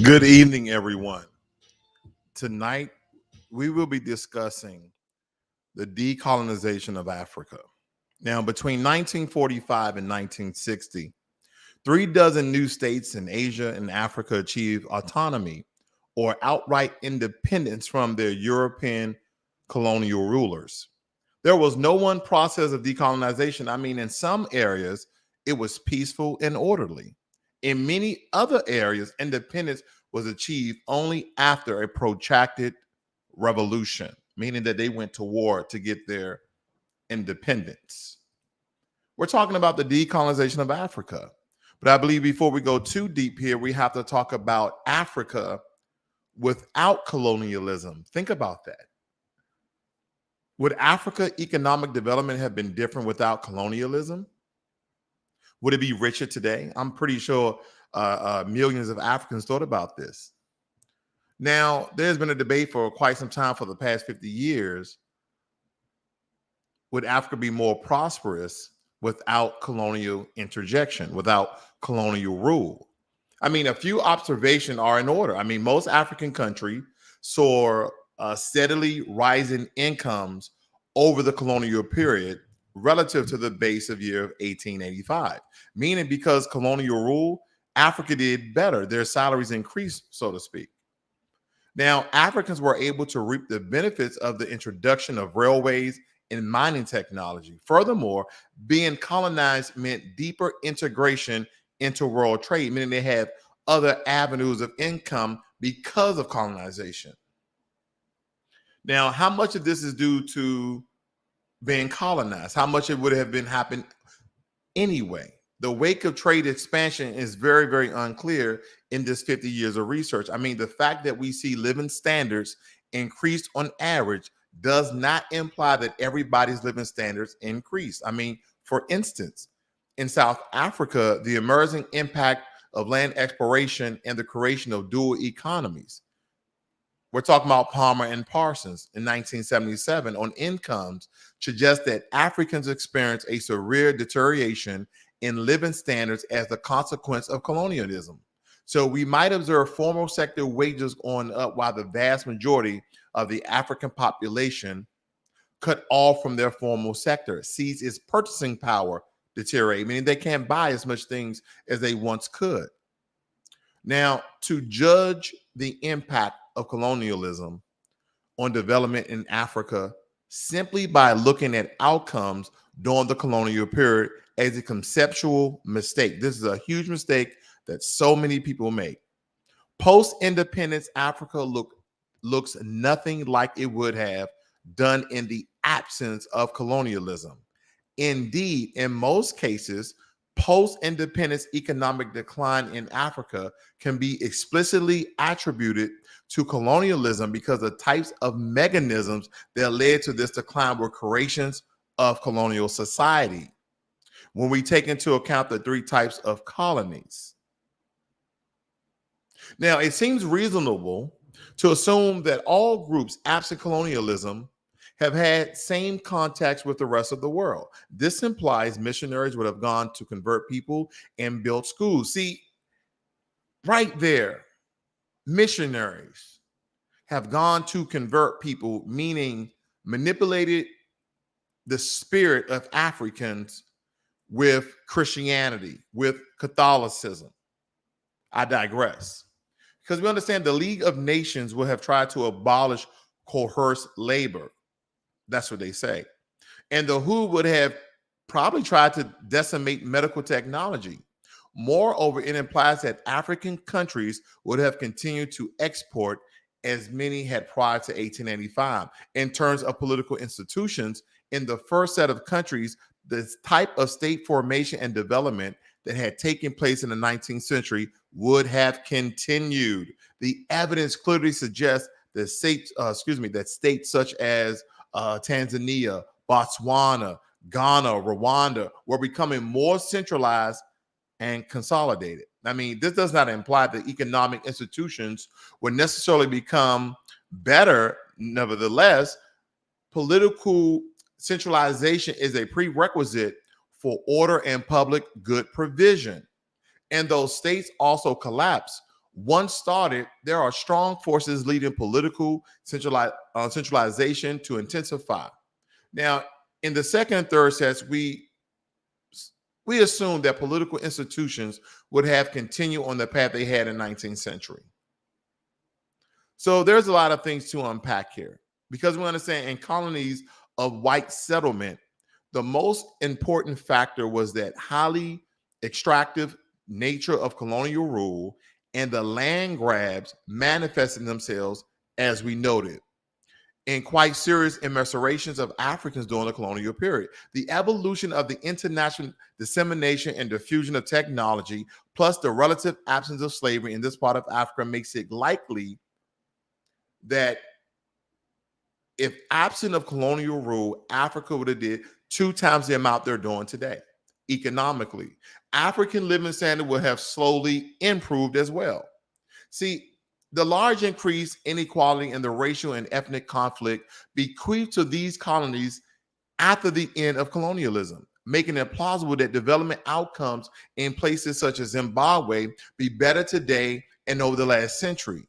Good evening, everyone. Tonight, we will be discussing the decolonization of Africa. Now, between 1945 and 1960, 3 dozen new states in Asia and Africa achieved autonomy or outright independence from their European colonial rulers. There was no one process of decolonization. I mean, in some areas, it was peaceful and orderly. In many other areas, independence was achieved only after a protracted revolution, meaning that they went to war to get their independence. We're talking about the decolonization of Africa. But I believe before we go too deep here, we have to talk about Africa without colonialism. Think about that. Would Africa economic development have been different without colonialism? Would it be richer today? I'm pretty sure millions of Africans thought about this. Now, there's been a debate for quite some time for the past 50 years. Would Africa be more prosperous without colonial interjection, without colonial rule? I mean, a few observations are in order. I mean, most African countries saw steadily rising incomes over the colonial period relative to the base of year of 1885, meaning because colonial rule, Africa did better. Their salaries increased, so to speak. Now, Africans were able to reap the benefits of the introduction of railways and mining technology. Furthermore, being colonized meant deeper integration into world trade, meaning they had other avenues of income because of colonization. Now, how much of this is due to being colonized? How much it would have been happened anyway? The wake of trade expansion is very, very unclear in this 50 years of research. I mean, the fact that we see living standards increased on average does not imply that everybody's living standards increase. I mean, for instance, in South Africa, the emerging impact of land exploration and the creation of dual economies. We're talking about Palmer and Parsons in 1977 on incomes suggest that Africans experience a severe deterioration in living standards as a consequence of colonialism. So we might observe formal sector wages going up while the vast majority of the African population cut off from their formal sector, sees its purchasing power deteriorate, meaning they can't buy as much things as they once could. Now, to judge the impact of colonialism on development in Africa simply by looking at outcomes during the colonial period is a conceptual mistake. This is a huge mistake that so many people make. Post-independence Africa looks nothing like it would have done in the absence of colonialism. Indeed, in most cases, post-independence economic decline in Africa can be explicitly attributed to colonialism because the types of mechanisms that led to this decline were creations of colonial society. When we take into account the 3 types of colonies. Now, it seems reasonable to assume that all groups absent colonialism have had same contacts with the rest of the world. This implies missionaries would have gone to convert people and built schools. See, right there, missionaries have gone to convert people, meaning manipulated the spirit of Africans with Christianity, with Catholicism. I digress. Because we understand the League of Nations would have tried to abolish coerced labor. That's what they say. And the WHO would have probably tried to decimate medical technology. Moreover, it implies that African countries would have continued to export as many had prior to 1885. In terms of political institutions, in the first set of countries, the type of state formation and development that had taken place in the 19th century would have continued. The evidence clearly suggests that states such as Tanzania, Botswana, Ghana, Rwanda were becoming more centralized and consolidated. I mean, this does not imply that economic institutions would necessarily become better. Nevertheless, political centralization is a prerequisite for order and public good provision. And those states also collapse once started, there are strong forces leading political centralization to intensify. Now, in the second and third sets, we assume that political institutions would have continued on the path they had in 19th century. So there's a lot of things to unpack here, because we understand in colonies of white settlement, the most important factor was that highly extractive nature of colonial rule and the land grabs manifesting themselves, as we noted, in quite serious immiserations of Africans during the colonial period. The evolution of the international dissemination and diffusion of technology, plus the relative absence of slavery in this part of Africa, makes it likely that if absent of colonial rule, Africa would have did 2 times the amount they're doing today economically. African living standard would have slowly improved as well. See, the large increase inequality and the racial and ethnic conflict bequeathed to these colonies after the end of colonialism, making it plausible that development outcomes in places such as Zimbabwe be better today and over the last century.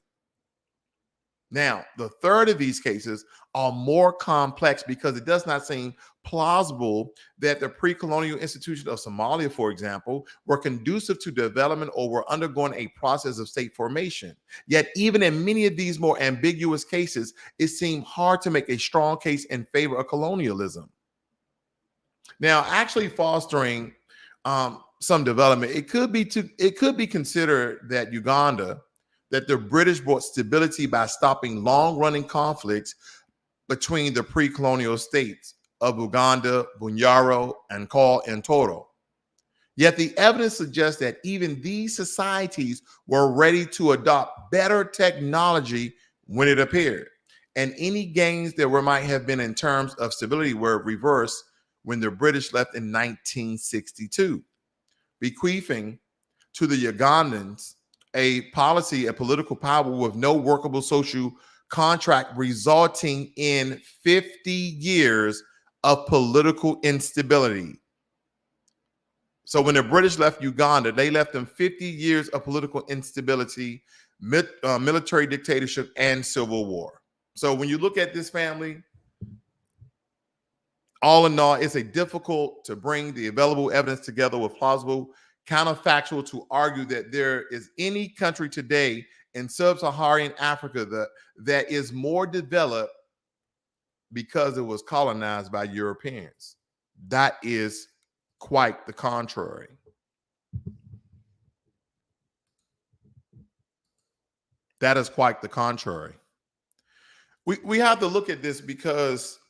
Now, the third of these cases are more complex because it does not seem plausible that the pre-colonial institutions of Somalia, for example, were conducive to development or were undergoing a process of state formation. Yet, even in many of these more ambiguous cases, it seemed hard to make a strong case in favor of colonialism. Now, actually fostering some development, it could be considered that Uganda, that the British brought stability by stopping long-running conflicts between the pre-colonial states of Uganda, Bunyoro, and Call and Toro. Yet the evidence suggests that even these societies were ready to adopt better technology when it appeared, and any gains that might have been in terms of stability were reversed when the British left in 1962, bequeathing to the Ugandans a policy and political power with no workable social contract, resulting in 50 years of political instability. So when the British left Uganda, they left them 50 years of political instability, military dictatorship, and civil war. So when you look at this family, all in all, it's a difficult to bring the available evidence together with plausible counterfactual to argue that there is any country today in sub-Saharan Africa that is more developed because it was colonized by Europeans. That is quite the contrary. That is quite the contrary. We have to look at this because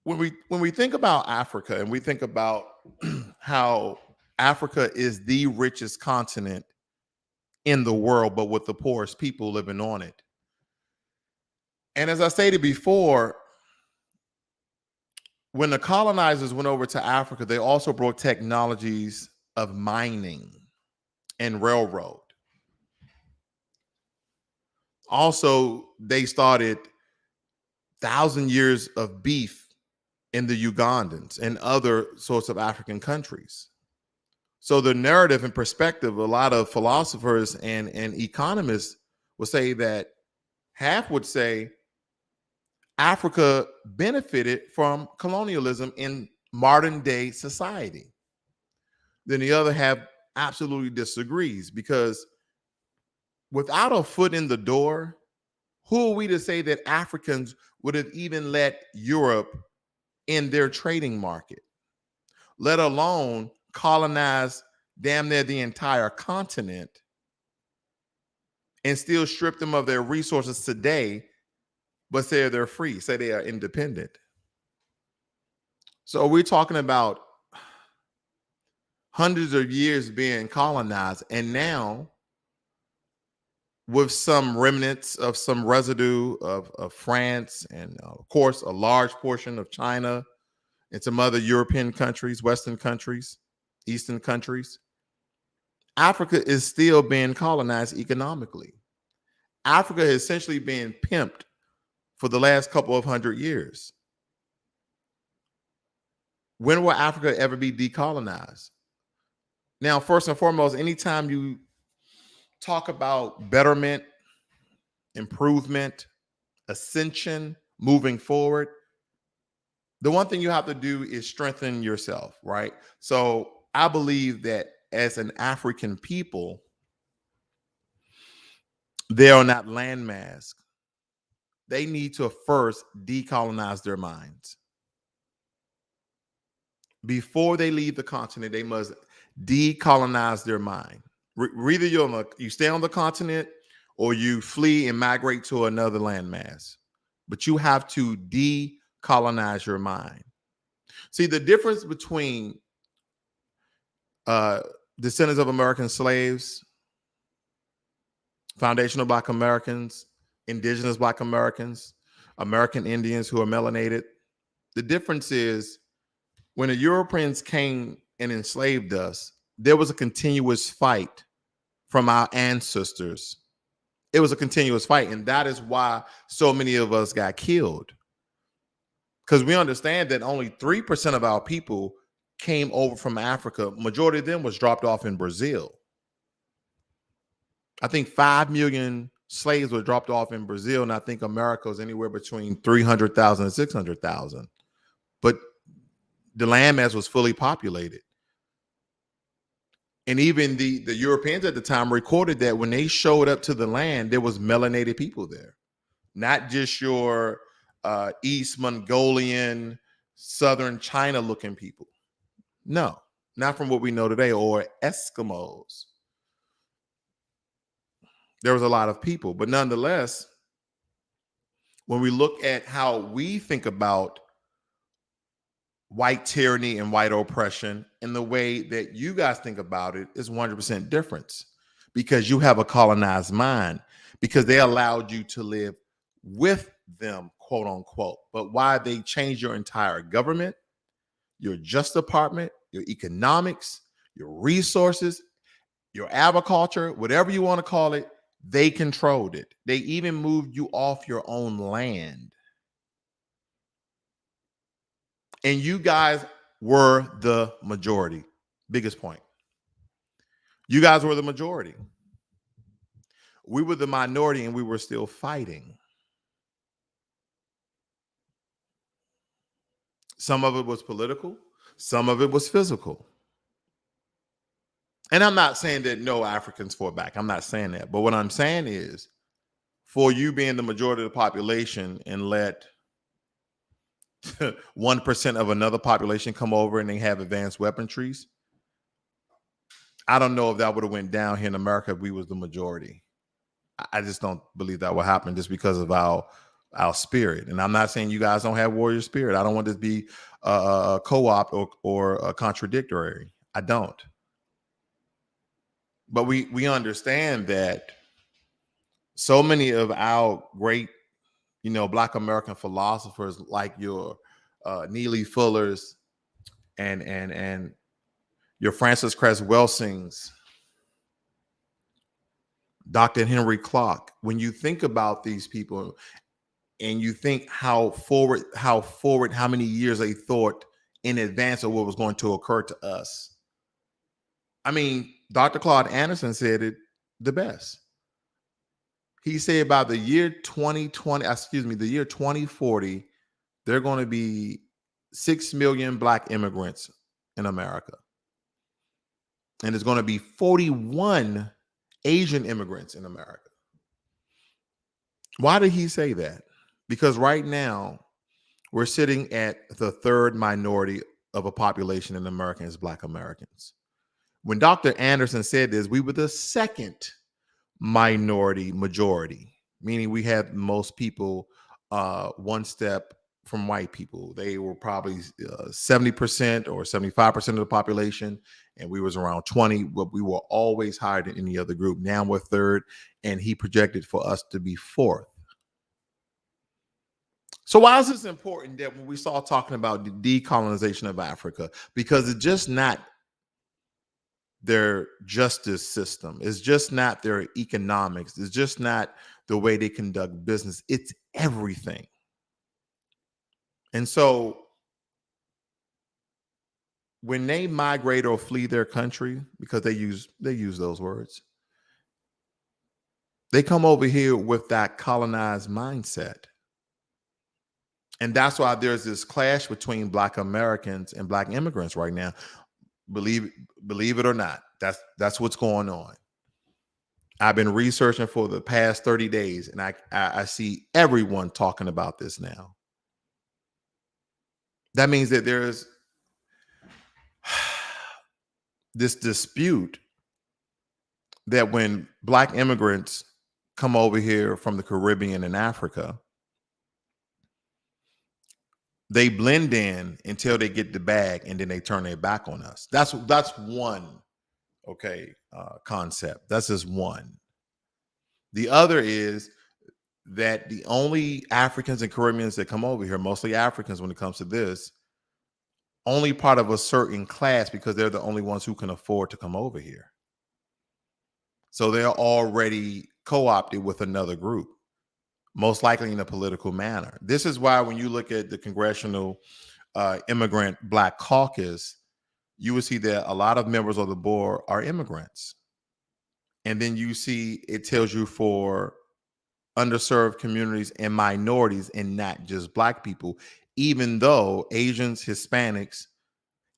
when we think about Africa and we think about how Africa is the richest continent in the world, but with the poorest people living on it. And as I stated before, when the colonizers went over to Africa, they also brought technologies of mining and railroad. Also, they started 1,000 years of beef in the Ugandans and other sorts of African countries. So the narrative and perspective, a lot of philosophers and economists would say that half would say Africa benefited from colonialism in modern day society. Then the other half absolutely disagrees, because without a foot in the door, who are we to say that Africans would have even let Europe in their trading market, let alone colonize damn near the entire continent and still strip them of their resources today, but say they're free, say they are independent. So we're talking about hundreds of years being colonized, and now with some remnants of some residue of France and of course a large portion of China and some other European countries, Western countries, Eastern countries, Africa is still being colonized economically. Africa is essentially being pimped for the last couple of 100 years. When will Africa ever be decolonized? Now, first and foremost, anytime you talk about betterment, improvement, ascension, moving forward, the one thing you have to do is strengthen yourself, right? So I believe that as an African people, they are not landmass. They need to first decolonize their minds. Before they leave the continent, they must decolonize their mind. Either you stay on the continent or you flee and migrate to another landmass. But you have to decolonize your mind. See, the difference between uh, descendants of American slaves, foundational Black Americans, indigenous Black Americans, American Indians who are melanated, the difference is when the Europeans came and enslaved us, there was a continuous fight from our ancestors. It was a continuous fight. And that is why so many of us got killed. Because we understand that only 3% of our people came over from Africa. Majority of them was dropped off in Brazil. I think 5 million slaves were dropped off in Brazil. And I think America was anywhere between 300,000 and 600,000. But the landmass was fully populated. And even the Europeans at the time recorded that when they showed up to the land, there was melanated people there, not just your East Mongolian, Southern China looking people. No, not from what we know today, or Eskimos. There was a lot of people, but nonetheless, when we look at how we think about white tyranny and white oppression, and the way that you guys think about it is 100% difference, because you have a colonized mind, because they allowed you to live with them, quote unquote. But why they changed your entire government, your Justice Department, your economics, your resources, your agriculture, whatever you want to call it, they controlled it. They even moved you off your own land. And you guys were the majority. Biggest point. You guys were the majority. We were the minority, and we were still fighting. Some of it was political. Some of it was physical. And I'm not saying that no Africans fought back. I'm not saying that. But what I'm saying is, for you being the majority of the population and let 1% of another population come over and they have advanced weaponries, I don't know if that would have went down here in America if we was the majority. I just don't believe that will happen, just because of our spirit. And I'm not saying you guys don't have warrior spirit. I don't want this to be a co-op or a contradictory. I don't. But we understand that so many of our great, Black American philosophers, like your Neely Fullers and your Francis Cress Welsings, Dr. Henry Clark, when you think about these people and you think how many years they thought in advance of what was going to occur to us. I mean, Dr. Claude Anderson said it the best. He said by the year 2040, there are going to be 6 million Black immigrants in America. And there's going to be 41 Asian immigrants in America. Why did he say that? Because right now, we're sitting at the third minority of a population in America as Black Americans. When Dr. Anderson said this, we were the second minority majority, meaning we had most people one step from white people. They were probably 70% or 75% of the population, and we was around 20, but we were always higher than any other group. Now we're third, and he projected for us to be fourth. So why is this important that when we start talking about the decolonization of Africa? Because it's just not their justice system. It's just not their economics. It's just not the way they conduct business. It's everything. And so when they migrate or flee their country, because they use those words, They come over here with that colonized mindset. And that's why there's this clash between Black Americans and Black immigrants right now. Believe believe it or not, that's what's going on. I've been researching for the past 30 days, and I see everyone talking about this now. That means that there's this dispute that when Black immigrants come over here from the Caribbean and Africa, they blend in until they get the bag, and then they turn their back on us. That's one concept. That's just one. The other is that the only Africans and Caribbeans that come over here, mostly Africans when it comes to this, only part of a certain class because they're the only ones who can afford to come over here. So they're already co-opted with another group, most likely in a political manner. This is why when you look at the Congressional Immigrant Black Caucus, you will see that a lot of members of the board are immigrants. And then you see it tells you for underserved communities and minorities and not just Black people, even though Asians, Hispanics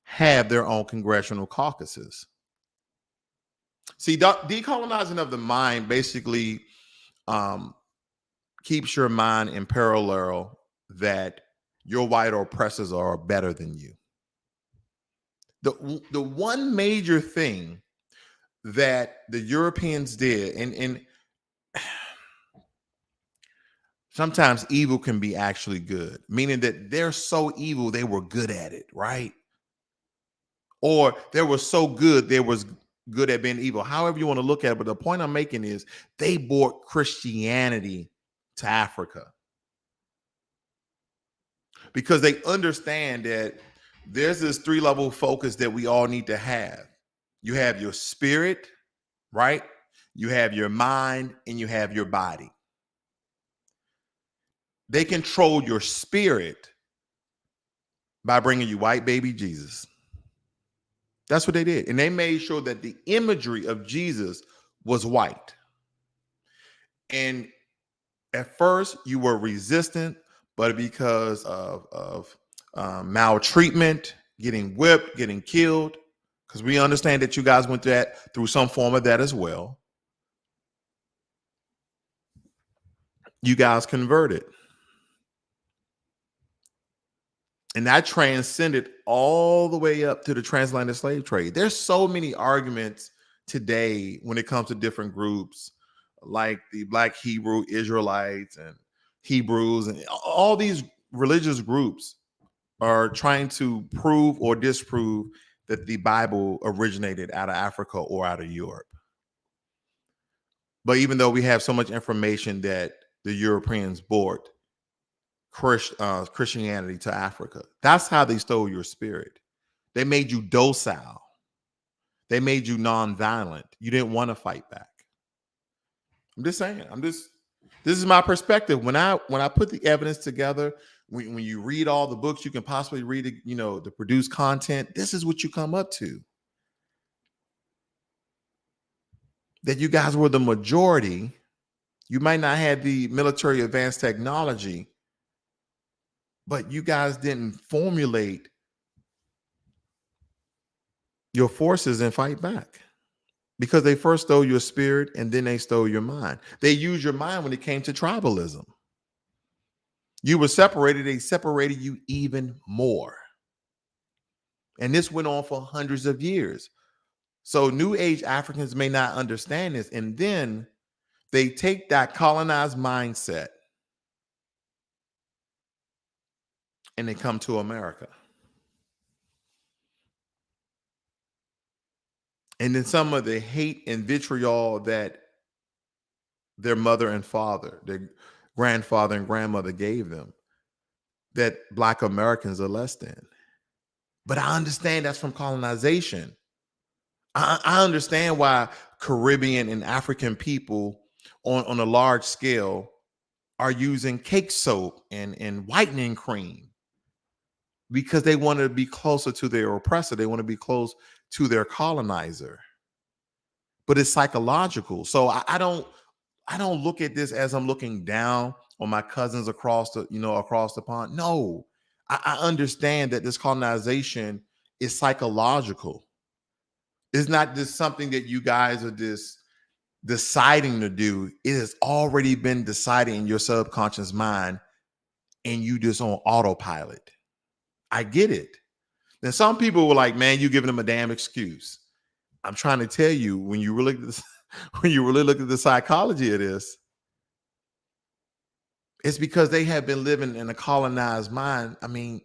have their own congressional caucuses. See, decolonizing of the mind basically keeps your mind in parallel that your white oppressors are better than you. The one major thing that the Europeans did, and sometimes evil can be actually good, meaning that they're so evil they were good at it, right? Or they were so good they was good at being evil. However you want to look at it, but the point I'm making is they brought Christianity to Africa because they understand that there's this 3-level focus that we all need to have. You have your spirit, right? You have your mind, and you have your body. They control your spirit by bringing you white baby Jesus. That's what they did. And they made sure that the imagery of Jesus was white. And at first you were resistant, but because of maltreatment, getting whipped, getting killed, because we understand that you guys went through some form of that as well. You guys converted. And that transcended all the way up to the transatlantic slave trade. There's so many arguments today when it comes to different groups, like the Black Hebrew Israelites and Hebrews, and all these religious groups are trying to prove or disprove that the Bible originated out of Africa or out of Europe. But even though we have so much information that the Europeans brought Christianity to Africa, that's how they stole your spirit. They made you docile. They made you nonviolent. You didn't want to fight back. I'm just saying. This is my perspective. When I put the evidence together, when you read all the books you can possibly read, the produced content, this is what you come up to. That you guys were the majority. You might not have the military advanced technology, but you guys didn't formulate your forces and fight back because they first stole your spirit and then they stole your mind. They used your mind when it came to tribalism. You were separated, they separated you even more. And this went on for hundreds of years. So New Age Africans may not understand this. And then they take that colonized mindset and they come to America. And then some of the hate and vitriol that their mother and father, their grandfather and grandmother gave them, that Black Americans are less than. But I understand that's from colonization. I understand why Caribbean and African people on a large scale are using cake soap and whitening cream because they want to be closer to their oppressor. They want to be close to their colonizer. But it's psychological. So I don't I don't look at this as I'm looking down on my cousins across the, across the pond. No, I understand that this colonization is psychological. It's not just something that you guys are just deciding to do. It has already been decided in your subconscious mind, and you just on autopilot. I get it. And some people were like, "Man, you giving them a damn excuse." I'm trying to tell you, when you really when you really look at the psychology of this, it's because they have been living in a colonized mind. I mean,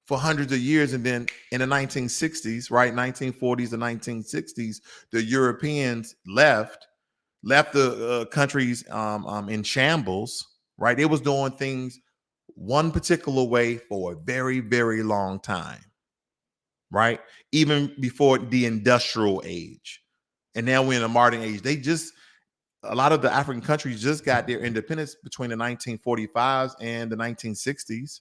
for hundreds of years, and then in the 1960s, right, 1940s to 1960s, the Europeans left the countries in shambles. Right, they was doing things one particular way for a very, very long time. Right, even before the industrial age, and now we're in the modern age. A lot of the African countries just got their independence between the 1945s and the 1960s.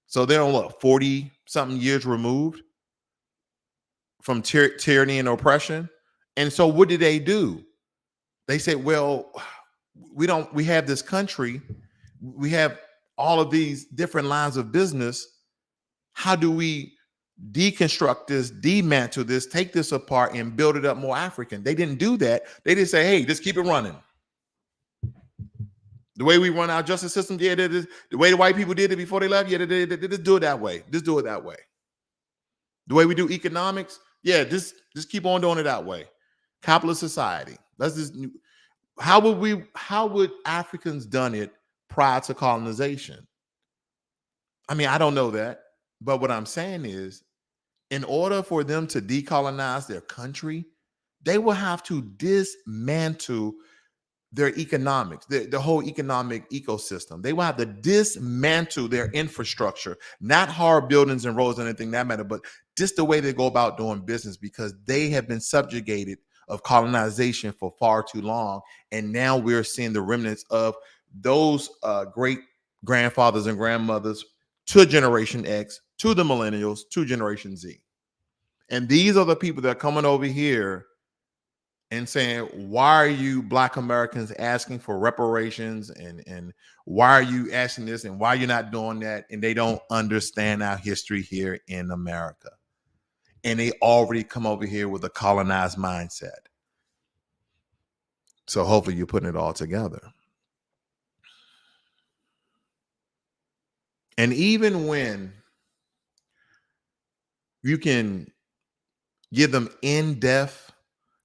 So they're on what, 40 something years removed from tyranny and oppression. And so what did they do? They said, well, we have this country, we have all of these different lines of business. How do we deconstruct this, dismantle this, take this apart, and build it up more African? They didn't do that. They didn't say, hey, just keep it running. The way we run our justice system, yeah, the way the white people did it before they left, yeah, they just do it that way. Just do it that way. The way we do economics, yeah, just keep on doing it that way. Capitalist society. That's just how would Africans done it prior to colonization? I mean, I don't know that, but what I'm saying is, in order for them to decolonize their country, they will have to dismantle their economics, the whole economic ecosystem. They will have to dismantle their infrastructure, not hard buildings and roads and anything that matter, but just the way they go about doing business, because they have been subjugated of colonization for far too long. And now we're seeing the remnants of those great grandfathers and grandmothers to Generation X, to the millennials, to Generation Z. And these are the people that are coming over here and saying, why are you Black Americans asking for reparations, and why are you asking this, and why you're not doing that? And they don't understand our history here in America. And they already come over here with a colonized mindset. So hopefully you're putting it all together. And even when you can give them in-depth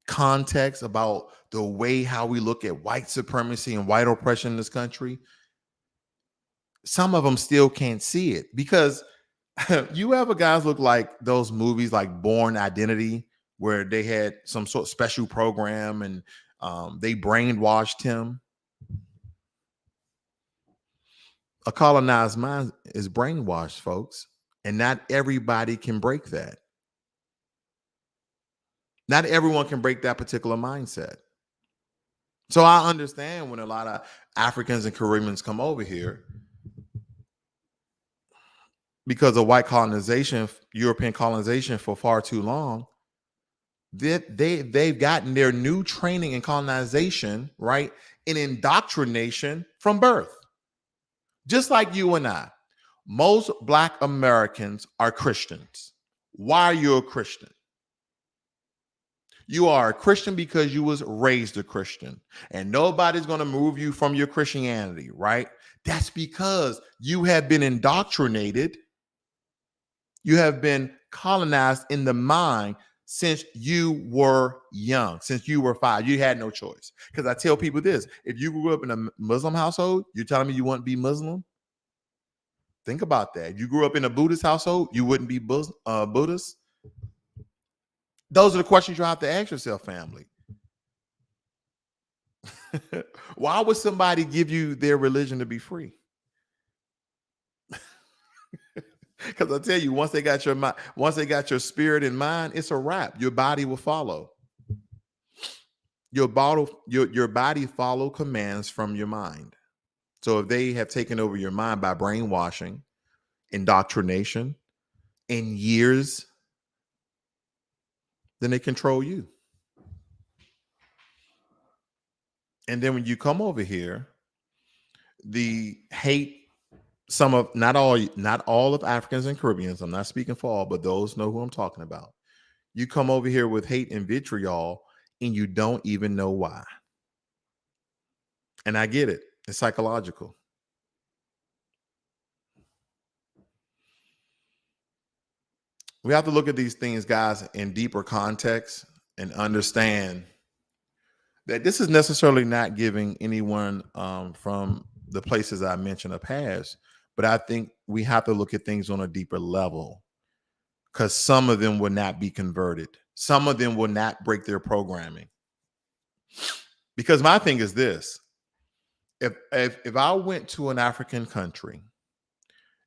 context about the way how we look at white supremacy and white oppression in this country, some of them still can't see it. Because you ever guys look like those movies like Born Identity, where they had some sort of special program and they brainwashed him? A colonized mind is brainwashed, folks, and not everybody can break that. Not everyone can break that particular mindset. So I understand when a lot of Africans and Caribbeans come over here, because of white colonization, European colonization for far too long, they've gotten their new training in colonization, right, in indoctrination from birth. Just like you and I. Most Black Americans are Christians. Why are you a Christian? You are a Christian because you was raised a Christian, and nobody's going to move you from your Christianity, right? That's because you have been indoctrinated. You have been colonized in the mind since you were young, since you were 5. You had no choice. Because I tell people this: if you grew up in a Muslim household, you're telling me you wouldn't be Muslim? Think about that. If you grew up in a Buddhist household, you wouldn't be Buddhist? Those are the questions you have to ask yourself, family. Why would somebody give you their religion to be free? Because I tell you, once they got your mind, once they got your spirit and mind, it's a wrap. Your body will follow. Your body follow commands from your mind. So if they have taken over your mind by brainwashing, indoctrination, in years, then they control you. And then when you come over here, the hate, some of, not all of Africans and Caribbeans, I'm not speaking for all, but those know who I'm talking about. You come over here with hate and vitriol and you don't even know why. And I get it. It's psychological. We have to look at these things, guys, in deeper context and understand that this is necessarily not giving anyone from the places I mentioned a pass, but I think we have to look at things on a deeper level, because some of them will not be converted. Some of them will not break their programming. Because my thing is this: if I went to an African country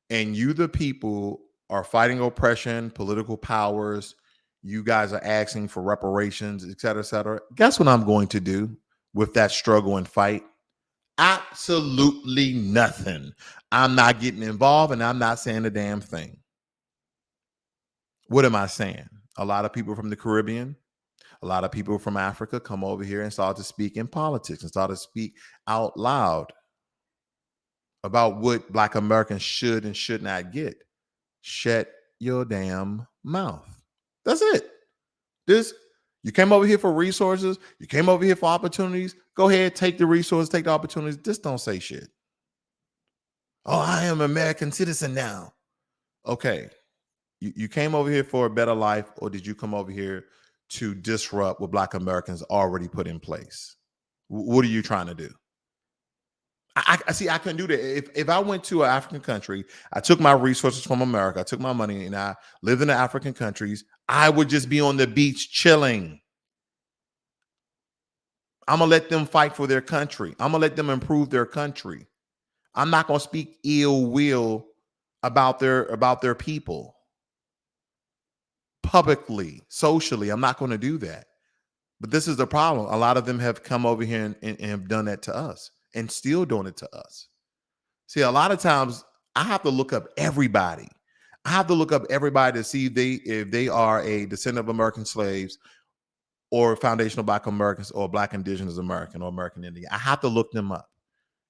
and you, the people, are fighting oppression, political powers, you guys are asking for reparations, et cetera, guess what I'm going to do with that struggle and fight? Absolutely nothing. I'm not getting involved and I'm not saying a damn thing. What am I saying? A lot of people from the Caribbean, a lot of people from Africa come over here and start to speak in politics and start to speak out loud about what Black Americans should and should not get. Shut your damn mouth. That's it. You came over here for resources. You came over here for opportunities. Go ahead, take the resources, take the opportunities. Just don't say shit. Oh, I am an American citizen now. Okay. You came over here for a better life, or did you come over here to disrupt what Black Americans already put in place? What are you trying to do? I see. I couldn't do that. If I went to an African country, I took my resources from America, I took my money, and I lived in the African countries, I would just be on the beach chilling. I'm gonna let them fight for their country. I'm gonna let them improve their country. I'm not gonna speak ill will about their people publicly, socially. I'm not going to do that. But this is the problem. A lot of them have come over here and have done that to us and still doing it to us. See, a lot of times I have to look up everybody. I have to look up everybody to see if they are a descendant of American slaves or foundational Black Americans or Black Indigenous American or American Indian. I have to look them up.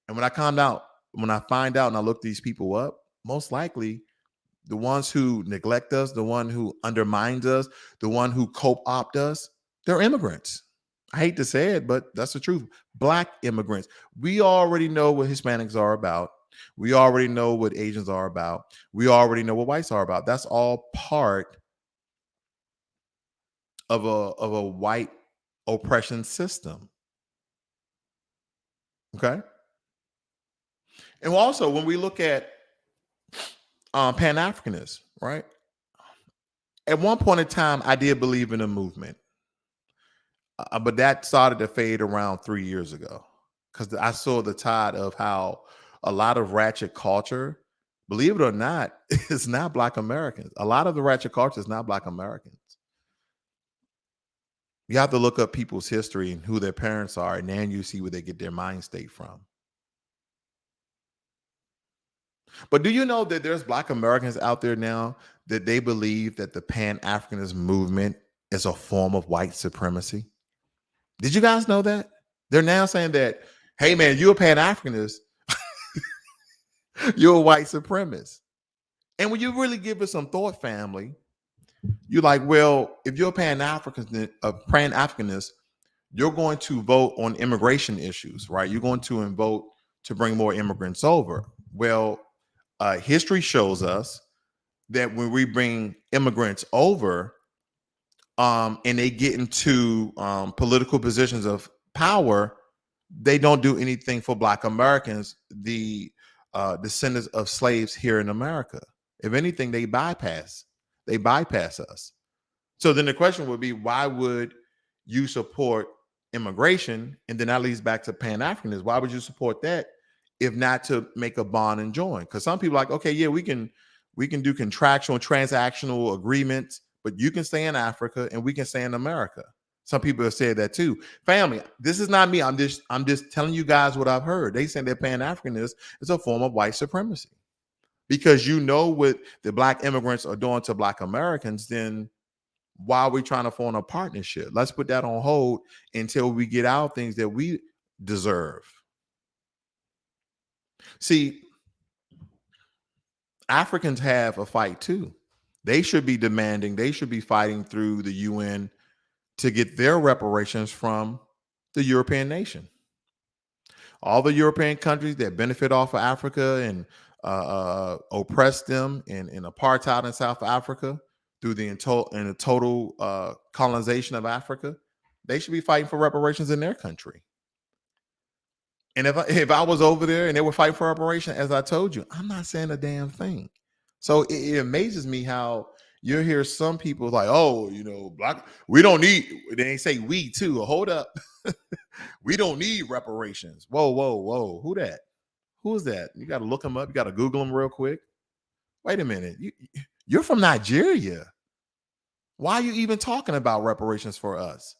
And when I find out and I look these people up, most likely the ones who neglect us, the one who undermines us, the one who co-opt us, they're immigrants. I hate to say it, but that's the truth. Black immigrants. We already know what Hispanics are about. We already know what Asians are about. We already know what whites are about. That's all part of a white oppression system. Okay. And also, when we look at Pan-Africanists, right? At one point in time, I did believe in a movement, but that started to fade around 3 years ago because I saw the tide of how a lot of ratchet culture, believe it or not, is not Black Americans. A lot of the ratchet culture is not Black Americans. You have to look up people's history and who their parents are, and then you see where they get their mind state from. But do you know that there's Black Americans out there now that they believe that the Pan-Africanist movement is a form of white supremacy? Did you guys know that? They're now saying that, hey man, you're a Pan-Africanist, you're a white supremacist. And when you really give it some thought, family, you're like, well, if you're a Pan-Africanist, you're going to vote on immigration issues, right? You're going to vote to bring more immigrants over. Well, history shows us that when we bring immigrants over, and they get into political positions of power, they don't do anything for Black Americans, the descendants of slaves here in America. If anything, they bypass us. So then the question would be, why would you support immigration? And then that leads back to Pan-Africanism. Why would you support that if not to make a bond and join? Because some people are like, okay, yeah, we can do contractual, transactional agreements, but you can stay in Africa and we can stay in America. Some people have said that too. Family, this is not me. I'm just telling you guys what I've heard. They say that Pan-Africanism is a form of white supremacy. Because you know what the Black immigrants are doing to Black Americans, then why are we trying to form a partnership? Let's put that on hold until we get out things that we deserve. See, Africans have a fight too. They should be demanding, they should be fighting through the UN to get their reparations from the European nation. All the European countries that benefit off of Africa and oppress them in apartheid in South Africa through the total colonization of Africa, they should be fighting for reparations in their country. And if I was over there and they were fighting for reparation, as I told you, I'm not saying a damn thing. So it amazes me how you hear some people like, oh, black, we don't need, they say we too. Hold up. We don't need reparations. Whoa, whoa, whoa. Who that? Who is that? You got to look them up. You got to Google them real quick. Wait a minute. You're from Nigeria. Why are you even talking about reparations for us?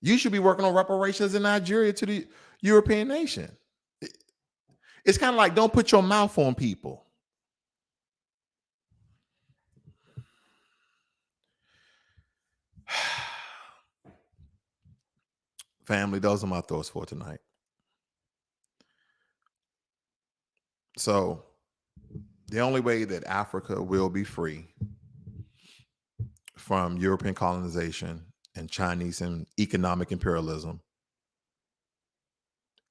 You should be working on reparations in Nigeria to the European nation. It's kind of like, don't put your mouth on people. Family, those are my thoughts for tonight. So the only way that Africa will be free from European colonization and Chinese and economic imperialism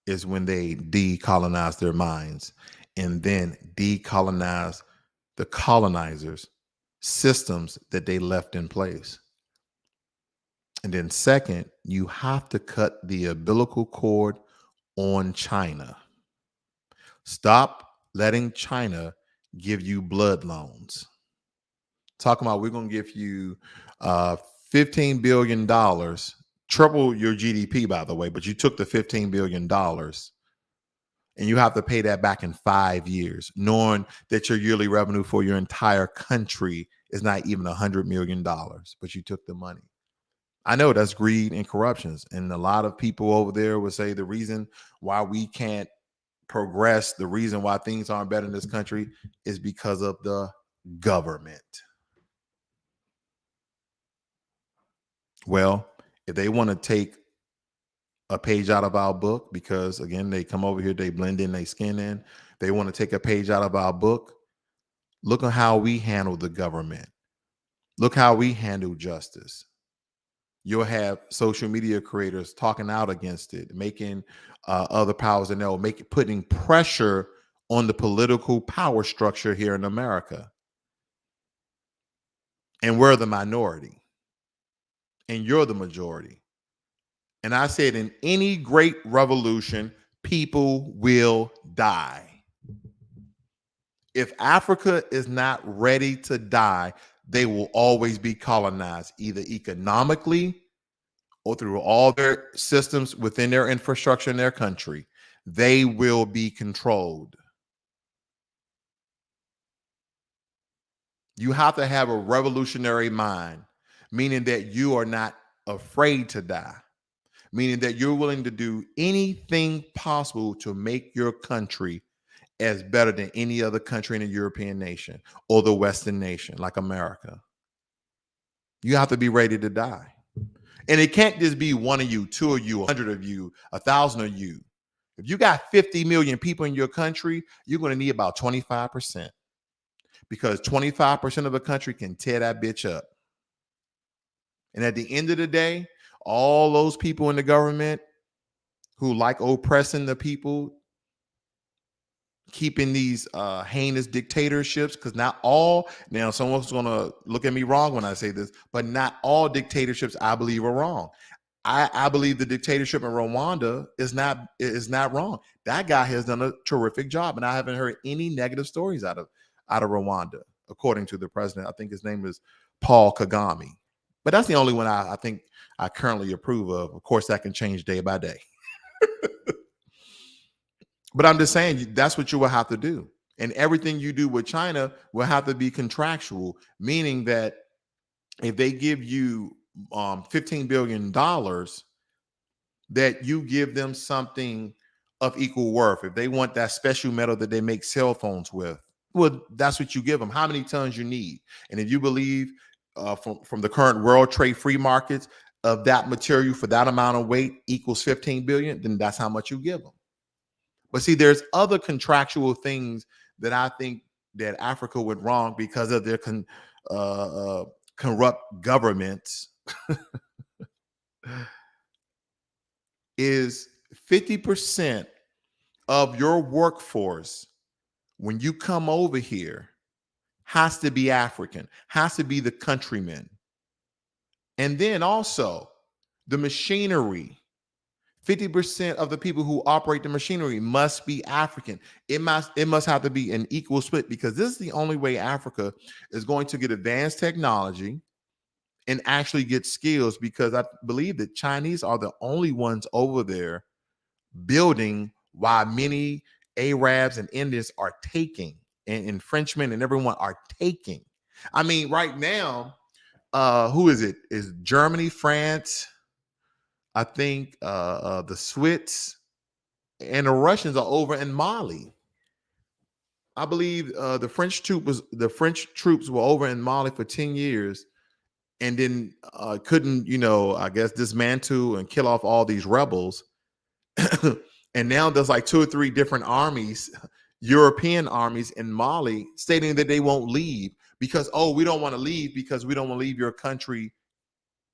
is when they decolonize their minds and then decolonize the colonizers' systems that they left in place. And then second, you have to cut the umbilical cord on China. Stop letting China give you blood loans. Talking about, we're going to give you $15 billion, triple your GDP, by the way, but you took the $15 billion and you have to pay that back in 5 years, knowing that your yearly revenue for your entire country is not even $100 million, but you took the money. I know that's greed and corruptions. And a lot of people over there would say the reason why we can't progress, the reason why things aren't better in this country is because of the government. Well, if they want to take a page out of our book, because again, they come over here, they blend in, they skin in, they want to take a page out of our book, look at how we handle the government. Look how we handle justice. You'll have social media creators talking out against it, making other powers that know, putting pressure on the political power structure here in America. And we're the minority. And you're the majority. And I said, in any great revolution, people will die. If Africa is not ready to die, they will always be colonized, either economically or through all their systems within their infrastructure in their country. They will be controlled. You have to have a revolutionary mind, meaning that you are not afraid to die, meaning that you're willing to do anything possible to make your country as better than any other country in a European nation or the Western nation like America. You have to be ready to die. And it can't just be one of you, two of you, 100 of you, 1,000 of you. If you got 50 million people in your country, you're going to need about 25%, because 25% of the country can tear that bitch up. And at the end of the day, all those people in the government who like oppressing the people, keeping these heinous dictatorships, because not all, now someone's going to look at me wrong when I say this, but not all dictatorships I believe are wrong. I believe the dictatorship in Rwanda is not wrong. That guy has done a terrific job, and I haven't heard any negative stories out of Rwanda, according to the president. I think his name is Paul Kagame. But that's the only one I think I currently approve of. Of course, that can change day by day. But I'm just saying, that's what you will have to do. And everything you do with China will have to be contractual, meaning that if they give you $15 billion, that you give them something of equal worth. If they want that special metal that they make cell phones with, well, that's what you give them, how many tons you need. And if you believe from the current world trade free markets, of that material for that amount of weight equals 15 billion, then that's how much you give them. But see, there's other contractual things that I think that Africa went wrong because of their corrupt governments. Is 50% of your workforce when you come over here has to be African, has to be the countrymen. And then also the machinery. 50% of the people who operate the machinery must be African. It must have to be an equal split, because this is the only way Africa is going to get advanced technology and actually get skills, because I believe that Chinese are the only ones over there building, while many Arabs and Indians are taking, and Frenchmen and everyone are taking. I mean, right now, who is it? Is Germany, France, I think the Swiss and the Russians are over in Mali. I believe the French troops were over in Mali for 10 years and then couldn't, I guess dismantle and kill off all these rebels. And now there's like 2 or 3 different armies, European armies in Mali, stating that they won't leave because, oh, we don't want to leave because we don't want to leave your country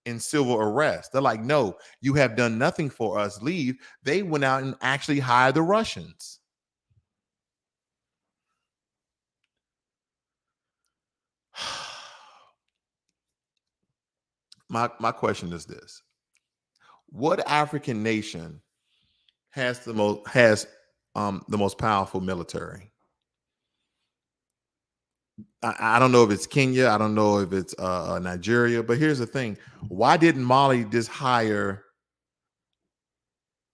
in civil arrest. They're like, no, you have done nothing for us. Leave. They went out and actually hired the Russians. My question is this: what African nation has the most powerful military? I don't know if it's Kenya. I don't know if it's Nigeria. But here's the thing: why didn't Mali just hire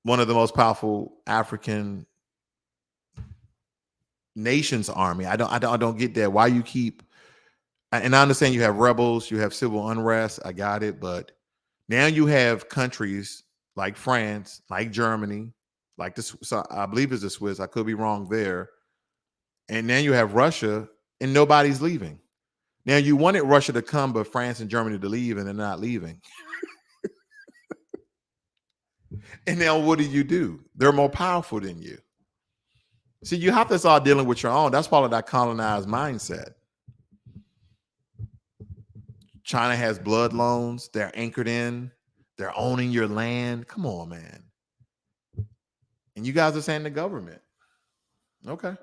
one of the most powerful African nations' army? I don't get that. Why you keep? And I understand you have rebels, you have civil unrest. I got it, but now you have countries like France, like Germany, like this. So I believe it's the Swiss. I could be wrong there. And now you have Russia, and nobody's leaving. Now you wanted Russia to come, but France and Germany to leave, and they're not leaving. And now what do? They're more powerful than you. See, you have to start dealing with your own. That's part of that colonized mindset. China has blood loans. They're anchored in. They're owning your land. Come on, man. And you guys are saying the government. Okay.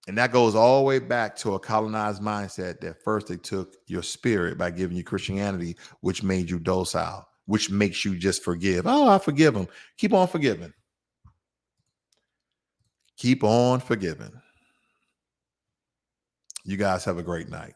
And that goes all the way back to a colonized mindset that first they took your spirit by giving you Christianity, which made you docile, which makes you just forgive. Oh, I forgive them. Keep on forgiving. Keep on forgiving. You guys have a great night.